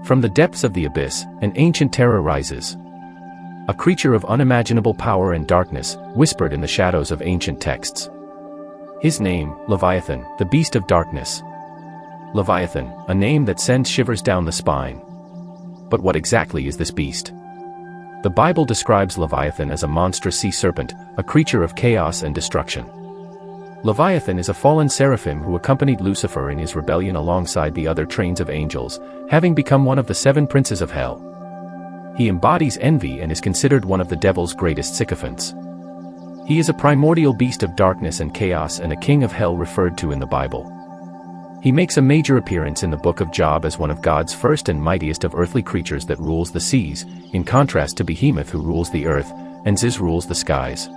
From the depths of the abyss, an ancient terror rises. A creature of unimaginable power and darkness, whispered in the shadows of ancient texts. His name, Leviathan, the beast of darkness. Leviathan, a name that sends shivers down the spine. But what exactly is this beast? The Bible describes Leviathan as a monstrous sea serpent, a creature of chaos and destruction. Leviathan is a fallen seraphim who accompanied Lucifer in his rebellion alongside the other trains of angels, having become one of the 7 princes of hell. He embodies envy and is considered one of the devil's greatest sycophants. He is a primordial beast of darkness and chaos and a king of hell referred to in the Bible. He makes a major appearance in the book of Job as one of God's first and mightiest of earthly creatures that rules the seas, in contrast to Behemoth who rules the earth, and Ziz rules the skies.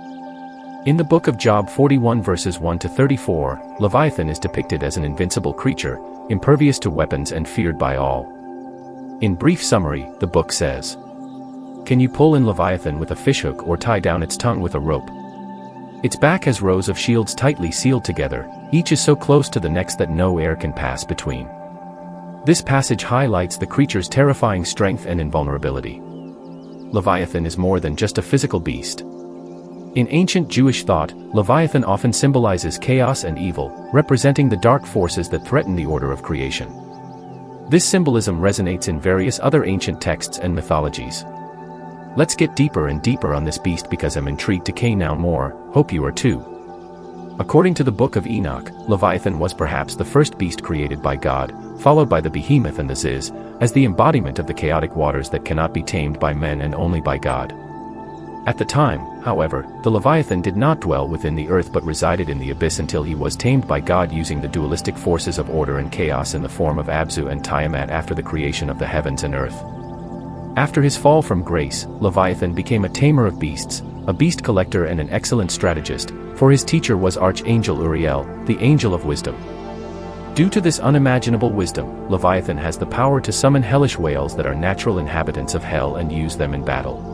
In the book of Job 41 verses 1 to 34, Leviathan is depicted as an invincible creature, impervious to weapons and feared by all. In brief summary, the book says, "Can you pull in Leviathan with a fishhook or tie down its tongue with a rope? Its back has rows of shields tightly sealed together, each is so close to the next that no air can pass between." This passage highlights the creature's terrifying strength and invulnerability. Leviathan is more than just a physical beast. In ancient Jewish thought, Leviathan often symbolizes chaos and evil, representing the dark forces that threaten the order of creation. This symbolism resonates in various other ancient texts and mythologies. Let's get deeper and deeper on this beast because I'm intrigued to know more, hope you are too. According to the Book of Enoch, Leviathan was perhaps the first beast created by God, followed by the Behemoth and the Ziz, as the embodiment of the chaotic waters that cannot be tamed by men and only by God. At the time, however, the Leviathan did not dwell within the earth but resided in the abyss until he was tamed by God using the dualistic forces of order and chaos in the form of Abzu and Tiamat after the creation of the heavens and earth. After his fall from grace, Leviathan became a tamer of beasts, a beast collector and an excellent strategist, for his teacher was Archangel Uriel, the angel of wisdom. Due to this unimaginable wisdom, Leviathan has the power to summon hellish whales that are natural inhabitants of hell and use them in battle.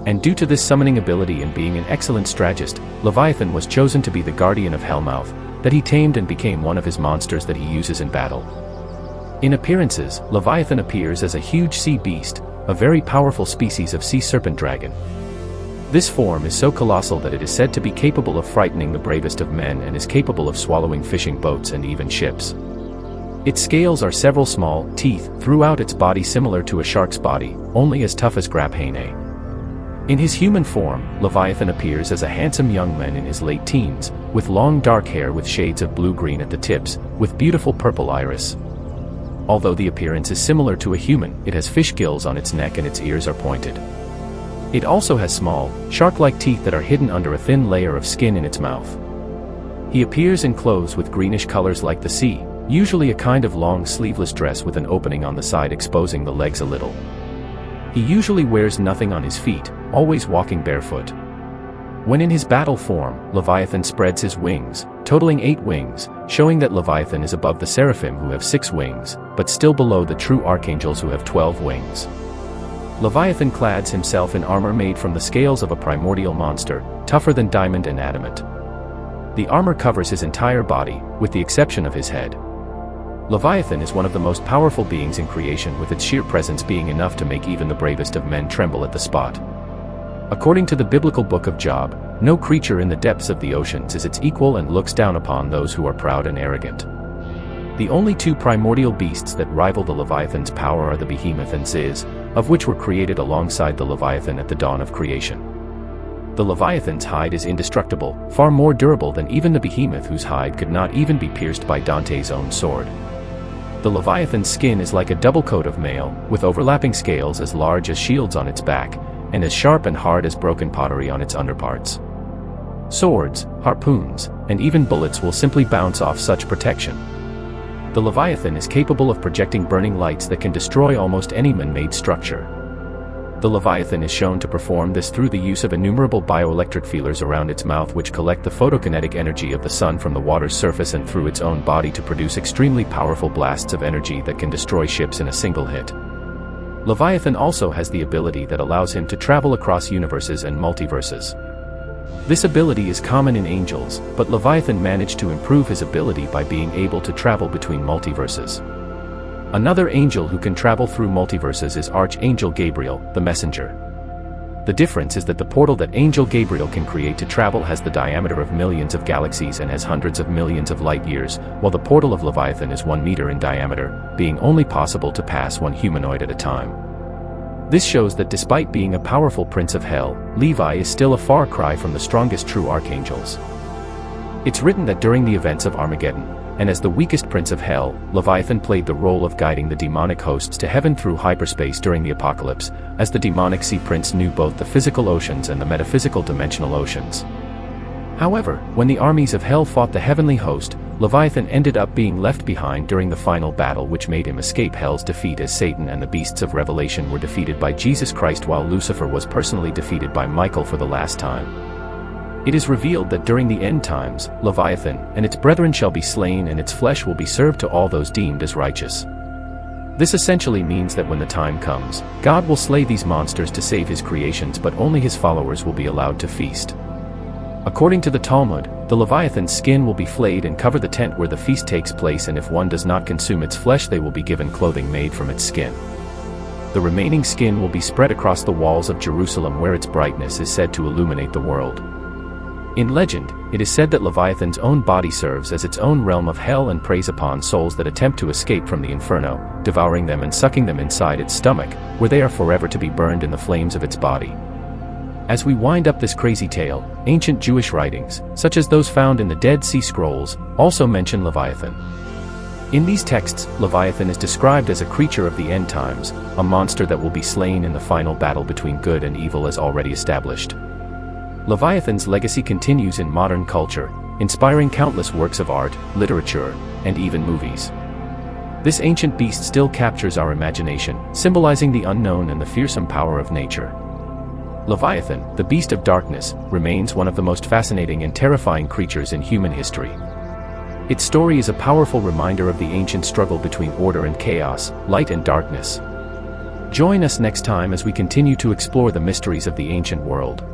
And due to this summoning ability and being an excellent strategist, Leviathan was chosen to be the guardian of Hellmouth, that he tamed and became one of his monsters that he uses in battle. In appearances, Leviathan appears as a huge sea beast, a very powerful species of sea serpent dragon. This form is so colossal that it is said to be capable of frightening the bravest of men and is capable of swallowing fishing boats and even ships. Its scales are several small teeth throughout its body similar to a shark's body, only as tough as Graphaene. In his human form, Leviathan appears as a handsome young man in his late teens, with long dark hair with shades of blue-green at the tips, with beautiful purple iris. Although the appearance is similar to a human, it has fish gills on its neck and its ears are pointed. It also has small, shark-like teeth that are hidden under a thin layer of skin in its mouth. He appears in clothes with greenish colors like the sea, usually a kind of long sleeveless dress with an opening on the side exposing the legs a little. He usually wears nothing on his feet, always walking barefoot. When in his battle form, Leviathan spreads his wings, totaling 8 wings, showing that Leviathan is above the seraphim who have 6 wings, but still below the true archangels who have 12 wings. Leviathan clads himself in armor made from the scales of a primordial monster, tougher than diamond and adamant. The armor covers his entire body, with the exception of his head. Leviathan is one of the most powerful beings in creation, with its sheer presence being enough to make even the bravest of men tremble at the spot. According to the biblical book of Job, no creature in the depths of the oceans is its equal and looks down upon those who are proud and arrogant. The only 2 primordial beasts that rival the Leviathan's power are the Behemoth and Ziz, of which were created alongside the Leviathan at the dawn of creation. The Leviathan's hide is indestructible, far more durable than even the Behemoth whose hide could not even be pierced by Dante's own sword. The Leviathan's skin is like a double coat of mail, with overlapping scales as large as shields on its back, and as sharp and hard as broken pottery on its underparts. Swords, harpoons, and even bullets will simply bounce off such protection. The Leviathan is capable of projecting burning lights that can destroy almost any man-made structure. The Leviathan is shown to perform this through the use of innumerable bioelectric feelers around its mouth which collect the photokinetic energy of the sun from the water's surface and through its own body to produce extremely powerful blasts of energy that can destroy ships in a single hit. Leviathan also has the ability that allows him to travel across universes and multiverses. This ability is common in angels, but Leviathan managed to improve his ability by being able to travel between multiverses. Another angel who can travel through multiverses is Archangel Gabriel, the messenger. The difference is that the portal that Angel Gabriel can create to travel has the diameter of millions of galaxies and has hundreds of millions of light years, while the portal of Leviathan is 1 meter in diameter, being only possible to pass one humanoid at a time. This shows that despite being a powerful prince of hell, Levi is still a far cry from the strongest true archangels. It's written that during the events of Armageddon, and as the weakest prince of hell, Leviathan played the role of guiding the demonic hosts to heaven through hyperspace during the apocalypse, as the demonic sea prince knew both the physical oceans and the metaphysical dimensional oceans. However, when the armies of hell fought the heavenly host, Leviathan ended up being left behind during the final battle, which made him escape hell's defeat, as Satan and the beasts of Revelation were defeated by Jesus Christ, while Lucifer was personally defeated by Michael for the last time. It is revealed that during the end times, Leviathan and its brethren shall be slain, and its flesh will be served to all those deemed as righteous. This essentially means that when the time comes, God will slay these monsters to save his creations, but only his followers will be allowed to feast. According to the Talmud, the Leviathan's skin will be flayed and cover the tent where the feast takes place, and if one does not consume its flesh, they will be given clothing made from its skin. The remaining skin will be spread across the walls of Jerusalem, where its brightness is said to illuminate the world. In legend, it is said that Leviathan's own body serves as its own realm of hell and preys upon souls that attempt to escape from the inferno, devouring them and sucking them inside its stomach, where they are forever to be burned in the flames of its body. As we wind up this crazy tale, ancient Jewish writings, such as those found in the Dead Sea Scrolls, also mention Leviathan. In these texts, Leviathan is described as a creature of the end times, a monster that will be slain in the final battle between good and evil as already established. Leviathan's legacy continues in modern culture, inspiring countless works of art, literature, and even movies. This ancient beast still captures our imagination, symbolizing the unknown and the fearsome power of nature. Leviathan, the beast of darkness, remains one of the most fascinating and terrifying creatures in human history. Its story is a powerful reminder of the ancient struggle between order and chaos, light and darkness. Join us next time as we continue to explore the mysteries of the ancient world.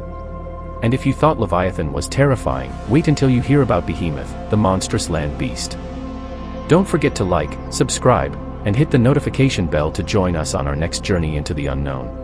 And if you thought Leviathan was terrifying, wait until you hear about Behemoth, the monstrous land beast. Don't forget to like, subscribe, and hit the notification bell to join us on our next journey into the unknown.